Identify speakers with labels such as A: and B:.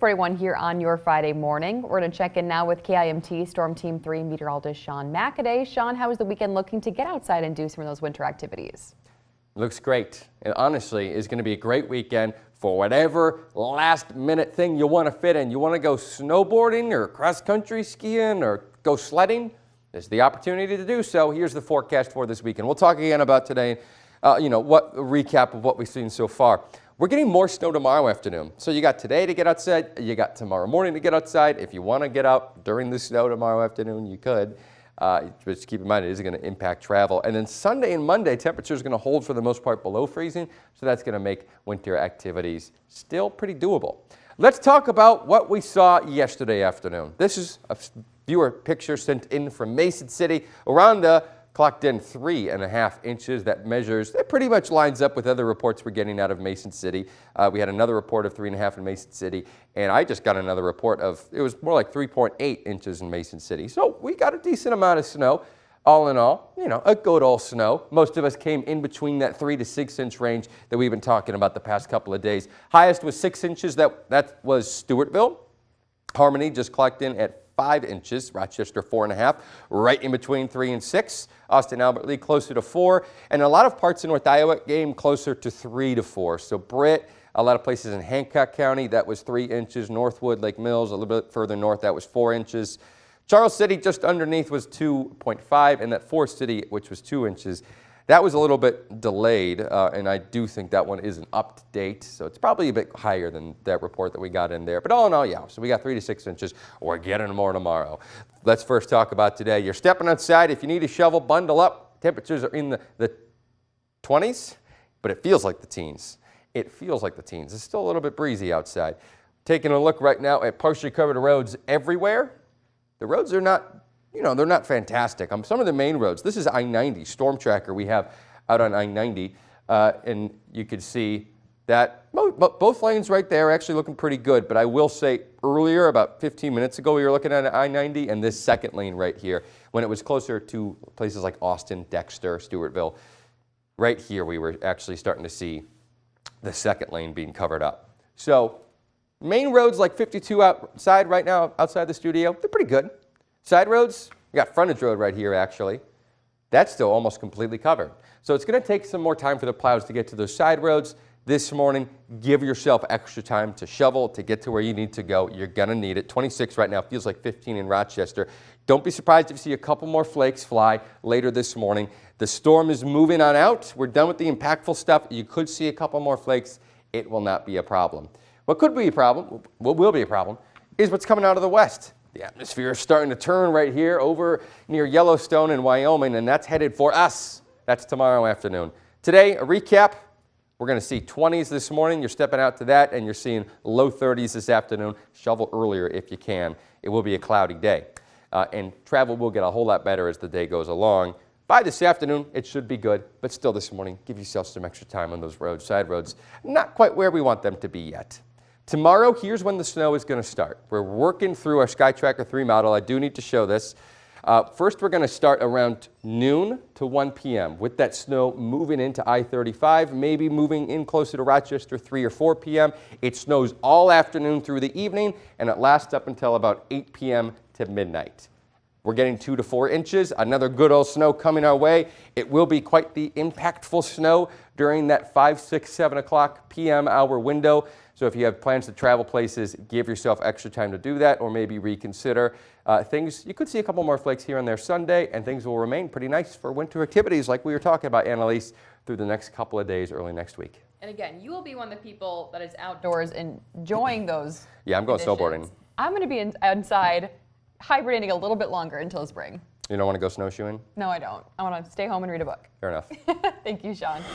A: Everyone here on your Friday morning. We're going to check in now with KIMT Storm Team 3 meteorologist Sean Macaday. Sean, how is the weekend looking to get outside and do some of those winter activities?
B: Looks great. It honestly is going to be a great weekend for whatever last minute thing you want to fit in. You want to go snowboarding or cross country skiing or go sledding? There's the opportunity to do so. Here's the forecast for this weekend. We'll talk again about today, a recap of what we've seen so far. We're getting more snow tomorrow afternoon. So you got today to get outside, you got tomorrow morning to get outside. If you want to get out during the snow tomorrow afternoon, you could. Just keep in mind it is going to impact travel. And then Sunday and Monday, temperatures are going to hold for the most part below freezing. So that's going to make winter activities still pretty doable. Let's talk about what we saw yesterday afternoon. This is a viewer picture sent in from Mason City. Aranda clocked in 3.5 inches. That measures, it pretty much lines up with other reports we're getting out of Mason City. We had another report of 3.5 in Mason City, and I just got another report of, it was more like 3.8 inches in Mason City. So we got a decent amount of snow. All in all, a good old snow. Most of us came in between that 3 to 6 inch range that we've been talking about the past couple of days. Highest was 6 inches. That was Stewartville. Harmony just clocked in at 5 inches, Rochester 4.5, right in between 3 and 6. Austin Albert Lee closer to 4, and a lot of parts in North Iowa game closer to 3 to 4. So Britt, a lot of places in Hancock County, that was 3 inches. Northwood, Lake Mills, a little bit further north, that was 4 inches. Charles City just underneath was 2.5, and that Forest City, which was 2 inches, that was a little bit delayed, and I do think that one isn't up to date, so it's probably a bit higher than that report that we got in there. But all in all, yeah, so we got 3 to 6 inches. We're getting more tomorrow. Let's first talk about today. You're stepping outside. If you need a shovel, bundle up. Temperatures are in the 20s, but it feels like the teens. It feels like the teens. It's still a little bit breezy outside. Taking a look right now at partially covered roads everywhere. The roads are not, they're not fantastic. On some of the main roads, this is I-90, storm tracker we have out on I-90, and you can see that both lanes right there are actually looking pretty good, but I will say earlier, about 15 minutes ago, we were looking at I-90 and this second lane right here, when it was closer to places like Austin, Dexter, Stewartville, right here we were actually starting to see the second lane being covered up. So main roads like 52 outside right now, outside the studio, they're pretty good. Side roads, you got frontage road right here actually. That's still almost completely covered. So it's going to take some more time for the plows to get to those side roads. This morning, give yourself extra time to shovel, to get to where you need to go. You're going to need it. 26 right now, feels like 15 in Rochester. Don't be surprised if you see a couple more flakes fly later this morning. The storm is moving on out. We're done with the impactful stuff. You could see a couple more flakes. It will not be a problem. What could be a problem, what will be a problem, is what's coming out of the west. The atmosphere is starting to turn right here over near Yellowstone and Wyoming, and that's headed for us. That's tomorrow afternoon. Today, a recap. We're going to see 20s this morning. You're stepping out to that, and you're seeing low 30s this afternoon. Shovel earlier if you can. It will be a cloudy day. And travel will get a whole lot better as the day goes along. By this afternoon, it should be good, but still this morning, give yourself some extra time on those roads, side roads. Not quite where we want them to be yet. Tomorrow, here's when the snow is going to start. We're working through our SkyTracker 3 model. I do need to show this. First, we're going to start around noon to 1 p.m. with that snow moving into I-35, maybe moving in closer to Rochester 3 or 4 p.m. It snows all afternoon through the evening, and it lasts up until about 8 p.m. to midnight. We're getting 2 to 4 inches, another good old snow coming our way. It will be quite the impactful snow during that 5, 6, 7 o'clock p.m. hour window. So if you have plans to travel places, give yourself extra time to do that, or maybe reconsider things. You could see a couple more flakes here and there Sunday, and things will remain pretty nice for winter activities like we were talking about, Annalise, through the next couple of days early next week.
A: And again, you will be one of the people that is outdoors enjoying those
B: Yeah, I'm going
A: conditions.
B: snowboarding.
A: I'm going to be inside hibernating a little bit longer until spring.
B: You don't want to go snowshoeing?
A: No, I don't. I want to stay home and read a book.
B: Fair enough.
A: Thank you, Sean.